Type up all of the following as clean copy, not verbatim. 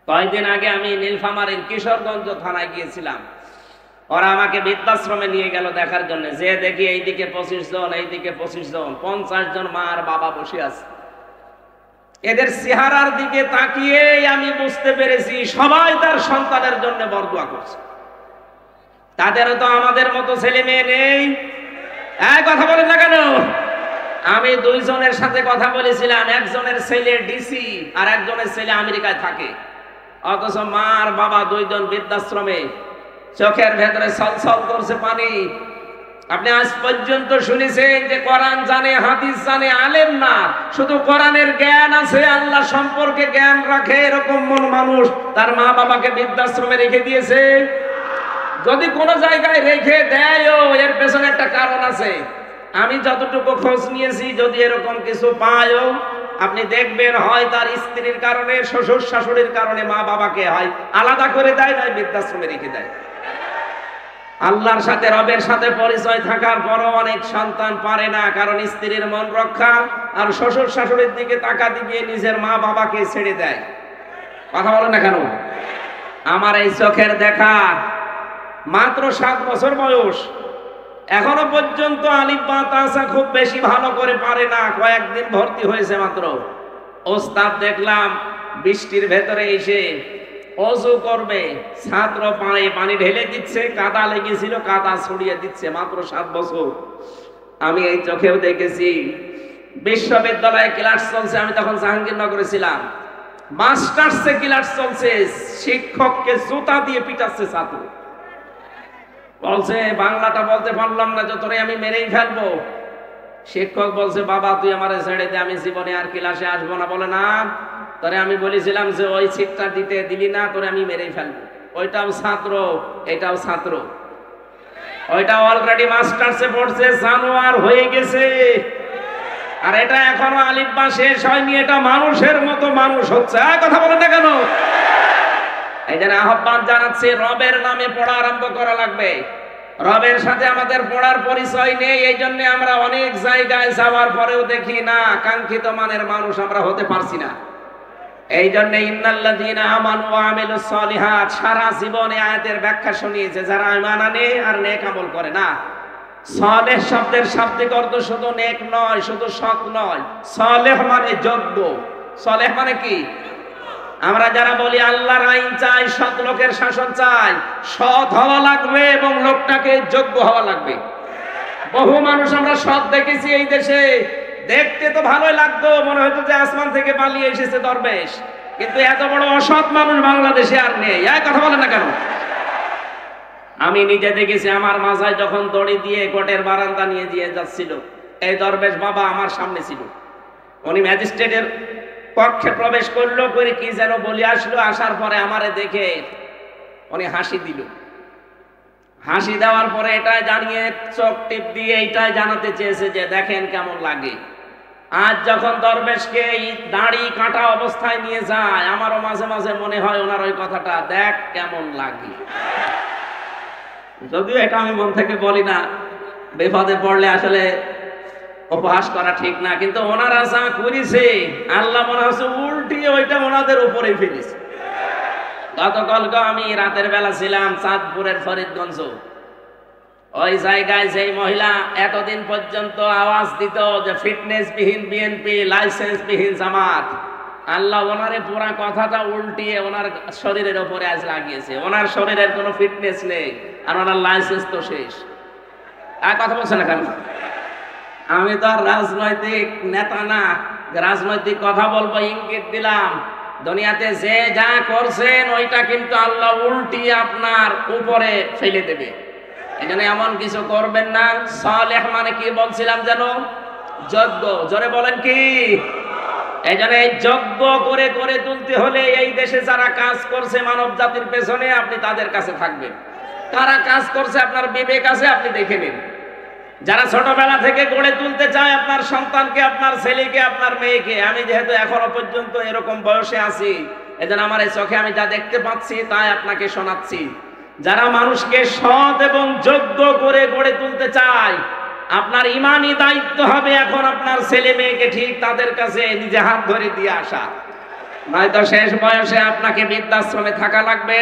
কয়েকদিন আগে আমি নীলফামারীর কিশোরগঞ্জ থানায় গিয়েছিলাম। ওরা আমাকে বৃদ্ধাশ্রমে নিয়ে গেল দেখার জন্য। যে দেখি এইদিকে 25 জন, এইদিকে 25 জন, 50 জন মা আর বাবা বসে আছে। এদের চেহারার দিকে তাকিয়ে আমি বুঝতে পেরেছি সবাই তার সন্তানের জন্য বরদোয়া করছে। তাদেরও তো আমাদের মতো ছেলে মেয়ে নেই। কথা বলেন না কেন? আমি 2 জনের সাথে কথা বলেছিলাম। একজনের ছেলে ডিসি আর একজনের ছেলে আমেরিকায় থাকে, অথচ মা আর বাবা 2 জন বৃদ্ধাশ্রমে। চোখের ভেতরে ছলছল করছে পানি। আপনি আজ পর্যন্ত শুনেছেন যে কোরআন জানে, হাদিস জানে, আলেম না, শুধু কোরআনের জ্ঞান আছে, আল্লাহ সম্পর্কে জ্ঞান রাখে, এরকম মন মানুষ তার মা বাবাকে বৃদ্ধাশ্রমে রেখে দিয়েছে? যদি কোনো জায়গায় রেখে দেয়ও এর পেছনে একটা কারণ আছে। আমি যতটুকু খোঁজ নিয়েছি, যদি এরকম কিছু পায়ও, আপনি দেখবেন হয় তার স্ত্রীর কারণে, শ্বশুর শাশুড়ির কারণে মা বাবাকে হয় আলাদা করে দেয়, নয় বৃদ্ধাশ্রমে রেখে দেয়। আল্লাহর সাথে, রবের সাথে পরিচয় থাকার পরও অনেক সন্তান পারে না, কারণ স্ত্রীর মন রক্ষা আর শ্বশুর শাশুড়ির দিকে তাকাতে গিয়ে নিজের মা বাবাকে ছেড়ে দেয়। কথা বলেন না কেন? আমার এই চোখের দেখা, মাত্র 7 বছর বয়স, এখনো পর্যন্ত আলিফ বা তাসা খুব বেশি ভালো করে পারে না। কয়েকদিন ভর্তি হয়েছে মাত্র। ওস্তাদ দেখলাম বৃষ্টির ভেতরে এসে অজু করবে, ছাত্র পায়ে পানি ঢেলে দিচ্ছে, কাদা লেগেছিল কাদা ছড়িয়ে দিচ্ছে। মাত্র 7 বছর। আমি এই চোখেও দেখেছি। বিশ্ববিদ্যালয়ে ক্লাস চলছে, আমি তখন জাহাঙ্গীরনগরে ছিলাম। মাস্টার্সে ক্লাস চলছে, শিক্ষককে জুতা দিয়ে পিটাচ্ছে ছাত্র। বলছে বাংলাটা বলতে পারলাম না, যতরে আমি মেরেই ফেলবো। শিক্ষক বলছে বাবা তুই আমারে ছেড়ে দে, আমি জীবনে আর ক্লাসে আসবো না। বলে না, তোরে আমি বলেছিলাম যে ওই শিক্ষা দিতে দিলি না, তোরে আমি মেরেই ফেলবো। ওইটাও ছাত্র, এটাও ছাত্র। ওইটা অলরেডি মাস্টার্সে পড়ছে, জানোয়ার হয়ে গেছে। আর এটা এখনো আলিফ বা শেষ হয়নি, এটা মানুষের মতো মানুষ হচ্ছে। কথা বলেন না কেন? এই জন্য আহ্বান জানাচ্ছি, রবের নামে পড়া আরম্ভ করা লাগবে। রবের সাথে আমাদের পড়ার পরিচয় নেই, এই জন্য আমরা অনেক জায়গায় যাওয়ার পরেও দেখি না কাঙ্ক্ষিত মানের মানুষ আমরা হতে পারছি না। এই জন্য ইন্নাল্লাযীনা আমানু ওয়া আমিলুস সলিহাত, সারা জীবনে আয়াতের ব্যাখ্যা শুনিয়েছে, যারা ঈমান আনে আর নেক আমল করে না। সালেহ শব্দের শাব্দিক অর্থ শুধু নেক নয়, শুধু সৎ নয়। সালেহ মানে যোগ্য। সালেহ মানে কি? আমরা যারা বলি আল্লাহর আইন চাই, সৎ লোকের শাসন চাই, সৎ হওয়া লাগবে এবং লোকটাকে যোগ্য হওয়া লাগবে। বহু মানুষ আমরা সৎ দেখেছি এই দেশে, দেখতে তো ভালোই লাগতো, মনে হতো যে আসমান থেকে পালিয়ে এসেছে দরবেশ, কিন্তু এত বড় অসৎ মানুষ বাংলাদেশে আর নেই। কথা বলেন না কেন? আমি নিজে দেখেছি, আমার মাথায় যখন দড়ি দিয়ে কোর্টের বারান্দা নিয়ে দিয়ে যাচ্ছিল, এই দরবেশ বাবা আমার সামনে ছিল। উনি ম্যাজিস্ট্রেটের কক্ষে প্রবেশ করলো, করে কি যেন বলে আসলো। আসার পরে আমারে দেখে উনি হাসি দিল। হাসি দেওয়ার পরে এটাই জানিয়ে, চোখ টিপ দিয়ে এইটাই জানাতে চেয়েছে যে দেখেন কেমন লাগে। আজ যখন দরবেশকে এই দাড়ি কাটা অবস্থায় নিয়ে যায়, আমারও মাঝে মাঝে মনে হয় ওনার ওই কথাটা, দেখ কেমন লাগে। যদিও এটা আমি মন থেকে বলি না, বিপদে পড়লে আসলে উপহাস করা ঠিক না, কিন্তু ওনারা যা করেছে আল্লাহ মনে হচ্ছে উল্টিয়ে ওইটা ওনাদের উপরে ফেলেছে। গতকালকে আমি রাতের বেলা ছিলাম চাঁদপুরের ফরিদগঞ্জ। ওই জায়গায় যেই মহিলা এতদিন পর্যন্ত আওয়াজ দিত যে ফিটনেস বিহীন বিএনপি, লাইসেন্স বিহীন জামাত, আল্লাহ ওনারে পুরা কথাটা উল্টিয়ে ওনার শরীরের উপরে আজ লাগিয়েছে। ওনার শরীরের কোনো ফিটনেস নেই আর ওনার লাইসেন্স তো শেষ। আর কথা বলছে না কেন? আমি তো আর রাজনৈতিক নেতা না, রাজনৈতিক কথা বলবো ইঙ্গিত দিলাম। দুনিয়াতে যে যা করছেন ওইটা কিন্তু আল্লাহ উল্টিয়ে আপনার উপরে ফেলে দেবে। এই জন্য এমন কিছু করবেন না। সালেহ মানে কি বলছিলাম যেন? যোগ্য। জোরে বলেন কি? এই জন্য এই যোগ্য করে করে তুলতে হলে এই দেশে যারা কাজ করছে মানব জাতির পেছনে, আপনি তাদের কাছে থাকবেন। কারা কাজ করছে আপনার বিবেক আছে, আপনি দেখে নিন। যারা ছোটবেলা থেকে গড়ে তুলতে চায় আপনার সন্তানকে, আপনার ছেলেকে, আপনার মেয়েকে, আমি যেহেতু এখনো পর্যন্ত এরকম বয়সে আছি, এজন্য আমার এই চোখে আমি যা দেখতে পাচ্ছি তাই আপনাকে শোনাচ্ছি। যারা মানুষকে সৎ এবং যোগ্য করে গড়ে তুলতে চায়, আপনার ইমানি দায়িত্ব হবে এখন আপনার ছেলে মেয়েকে ঠিক তাদের কাছে নিজে হাত ধরে দিয়ে আসা। নয়তো শেষ বয়সে আপনাকে বৃদ্ধাশ্রমে থাকা লাগবে,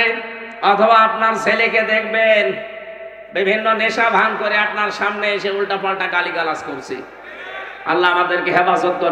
অথবা আপনার ছেলেকে দেখবেন বিভিন্ন নেশা ভান করে আপনার সামনে এসে উল্টাপাল্টা গালিগালাজ করছে। আল্লাহ আমাদেরকে হেফাজত করুন।